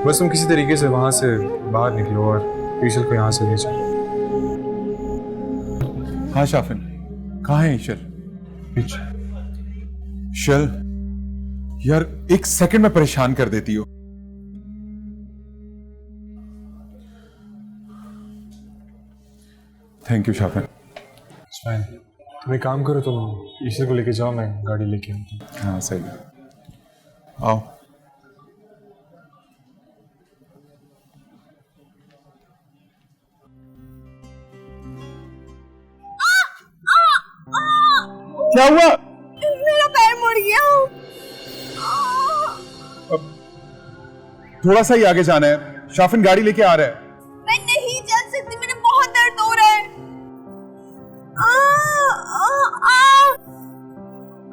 बस तुम किसी तरीके से वहां से बाहर निकलो और ईशल को यहाँ से ले जाओ। हाँ शाफिन, कहाँ है ईशल? पीछे। ईशल यार, एक सेकंड में परेशान कर देती हो। Thank you Shafin. तुम एक काम करो, तुम ईशल को लेके जाओ, मैं गाड़ी लेके आता हूँ। हाँ सही है, आओ। क्या हुआ? मेरा पैर मुड़ गया। थोड़ा सा ही आगे जाना है, शाफिन गाड़ी लेके आ रहा है। मैं नहीं चल सकती, मेरे बहुत दर्द हो रहा है।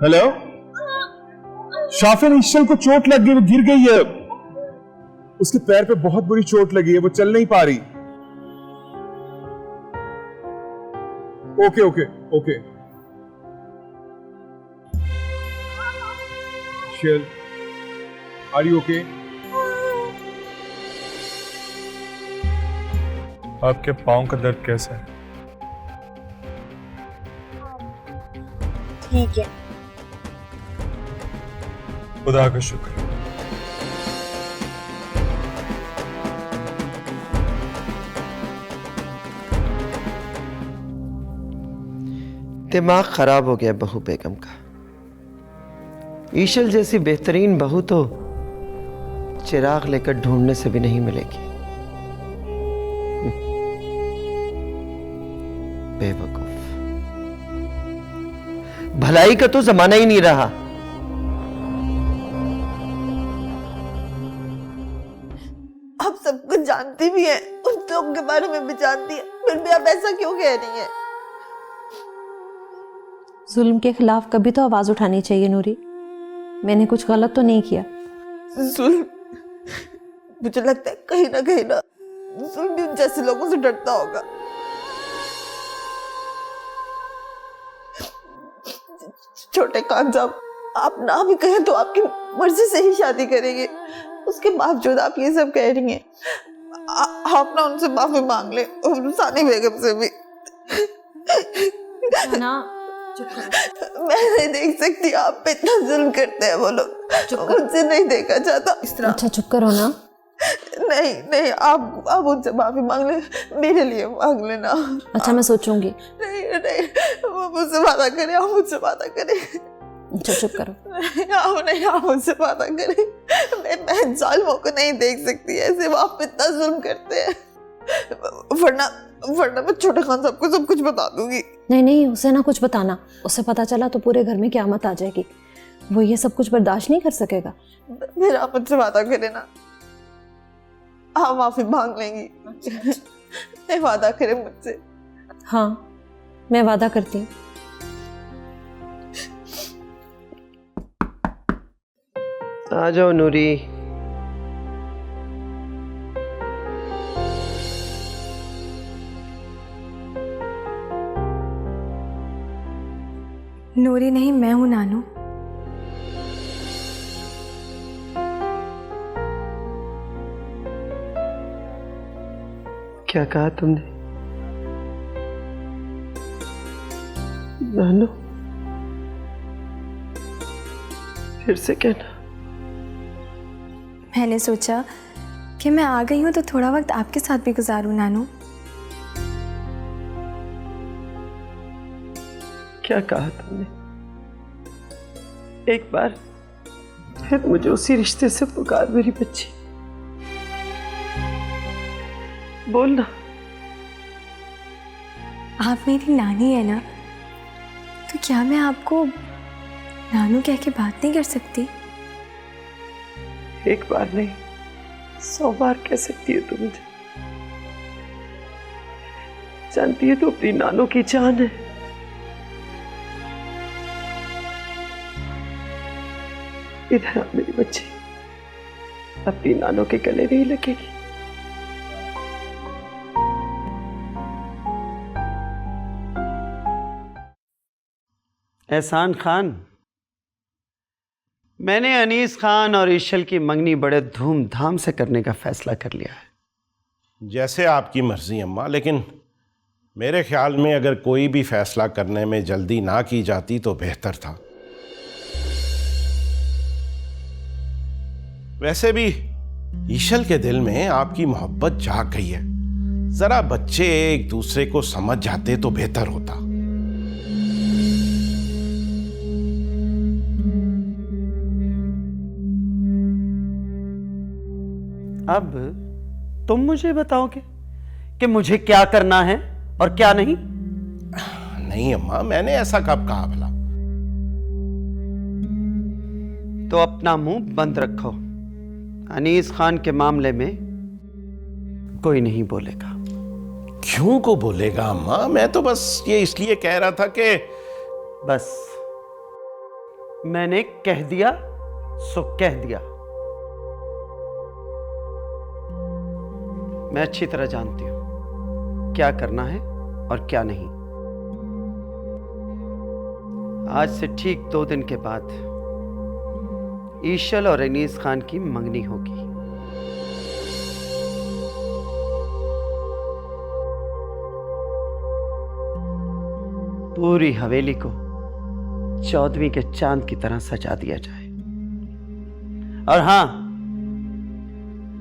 हेलो शाफिन, ईशल को चोट लग गई, वो गिर गई है। उसके पैर पे बहुत बुरी चोट लगी है, वो चल नहीं पा रही। Okay okay okay. Eshal, are you okay? आपके पाँव का दर्द कैसा है? ठीक है। खुदा का शुक्र। दिमाग खराब हो गया बहू बेगम का। ईशल जैसी बेहतरीन बहू तो चिराग लेकर ढूंढने से भी नहीं मिलेगी। बेवकूफ, भलाई का तो जमाना ही नहीं रहा। आप सब कुछ जानती भी हैं, उन लोगों के बारे में भी जानती है, फिर भी आप ऐसा क्यों कह रही हैं? जुल्म के खिलाफ कभी तो आवाज उठानी चाहिए नूरी। मैंने कुछ गलत तो नहीं किया। जुल्म, मुझे लगता है कहीं ना जुल्म भी उन जैसे लोगों से डरता होगा। छोटे खान साहब, आप ना भी कहें तो आपकी मर्जी से ही शादी करेंगे, उसके बावजूद आप ये सब कह रही हैं। आप ना उनसे माफी मांग ले, और सानी बेगम से भी। ना मैं नहीं देख सकती आप पे इतना जुल्म करते हैं वो लोग, मुझसे नहीं देखा जाता इस तरह। अच्छा चुप करो ना। नहीं नहीं, आप उनसे माफी मांग ले, मेरे लिए मांग लेना। अच्छा मैं सोचूंगी। नहीं नहीं, वो मुझसे वादा करे, आप मुझसे वादा करें। अच्छा चुप करो। नहीं, आप मुझसे वादा करें। मैं जालिमों को नहीं देख सकती ऐसे, वो आप इतना जुल्म करते हैं। वरना मैं छोटे खान साहब को सब कुछ बता दूंगी। नहीं नहीं, उसे ना कुछ बताना। उसे पता चला तो पूरे घर में क़यामत आ जाएगी। वो ये सब कुछ बर्दाश्त नहीं कर सकेगा। फिर आप मुझसे वादा करें ना, आप माफी मांग लेंगी। नहीं, वादा करें मुझसे। हाँ मैं वादा करती हूँ। आ जाओ नूरी। नूरी नहीं, मैं हूं नानू। क्या कहा तुमने? नानू, फिर से कहना। मैंने सोचा कि मैं आ गई हूं तो थोड़ा वक्त आपके साथ भी गुजारूं नानू। क्या कहा तुमने? एक बार फिर मुझे उसी रिश्ते से पुकार मेरी बच्ची। बोलना। आप मेरी नानी है ना, तो क्या मैं आपको नानू कह के बात नहीं कर सकती? एक बार नहीं, 100 बार कह सकती है तू मुझे। जानती है तू अपनी नानों की जान है। इधर आ मेरी बच्ची, अपनी नानों के गले नहीं लगेगी। एहसान खान, मैंने अनीस खान और ईशल की मंगनी बड़े धूमधाम से करने का फैसला कर लिया है। जैसे आपकी मर्जी अम्मा, लेकिन मेरे ख्याल में अगर कोई भी फैसला करने में जल्दी ना की जाती तो बेहतर था। वैसे भी ईशल के दिल में आपकी मोहब्बत जाग गई है, जरा बच्चे एक दूसरे को समझ जाते तो बेहतर होता। अब तुम मुझे बताओगे कि मुझे क्या करना है और क्या नहीं? नहीं अम्मा, मैंने ऐसा कब कहा भला? तो अपना मुंह बंद रखो। अनीस खान के मामले में कोई नहीं बोलेगा। क्यों को बोलेगा अम्मा? मैं तो बस ये इसलिए कह रहा था कि बस मैंने कह दिया सो कह दिया। मैं अच्छी तरह जानती हूं क्या करना है और क्या नहीं। आज से ठीक 2 दिन के बाद ईशल और अनीस खान की मंगनी होगी। पूरी हवेली को 14वीं के चांद की तरह सजा दिया जाए। और हां,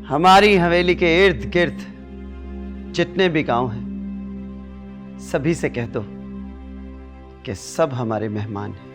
हमारी हवेली के इर्द गिर्द जितने भी गांव हैं, सभी से कह दो कि सब हमारे मेहमान हैं।